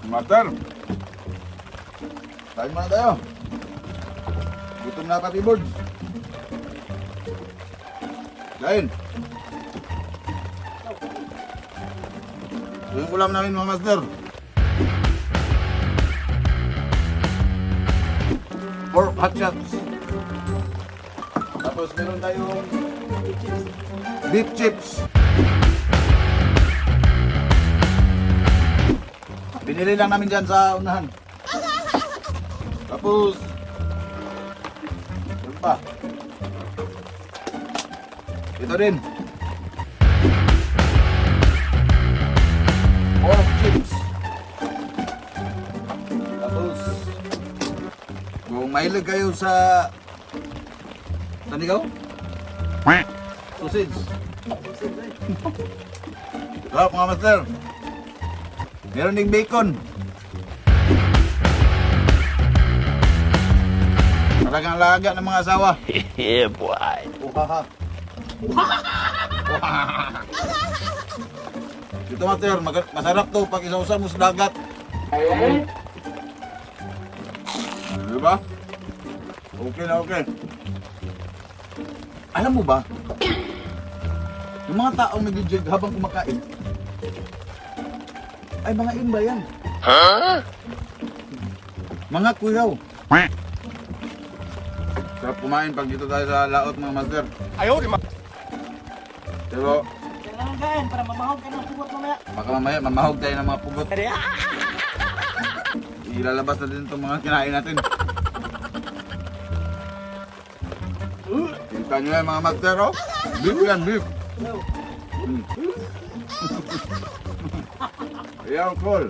Master. Kain muna tayo. Gutom na pati boards. Kain. Yung ulam namin mga master. Pork hot chops. Tapos meron tayong beef chips. Binili lang namin dyan sa unahan. Tapos yun pa. Ito din. Pork chips. Tapos kung mahilig kayo sa sanigaw? Sausage. Sarap mga master. Meron ding bacon. Talagang laga ng mga asawa. Yeah, boy. Uhaha. Ito master, masarap to pag isausaw mo sa dagat. Diba? Okay na okay. Alam mo ba? Yung mga taong nag-jig habang kumakain, ay mga imba yan. Huh? Mga kuyaw. Sarap kumain pag dito tayo sa laot mga master. Ayaw, di ma... Pero Kailangan kain para mamahog ka ng pugot mamaya. baka mamaya mamahog tayo ng mga pugot. Ilalabas na din itong mga kinain natin. Kita nyo yan mga master, oh. Beef yan, beef. Ayan, cool.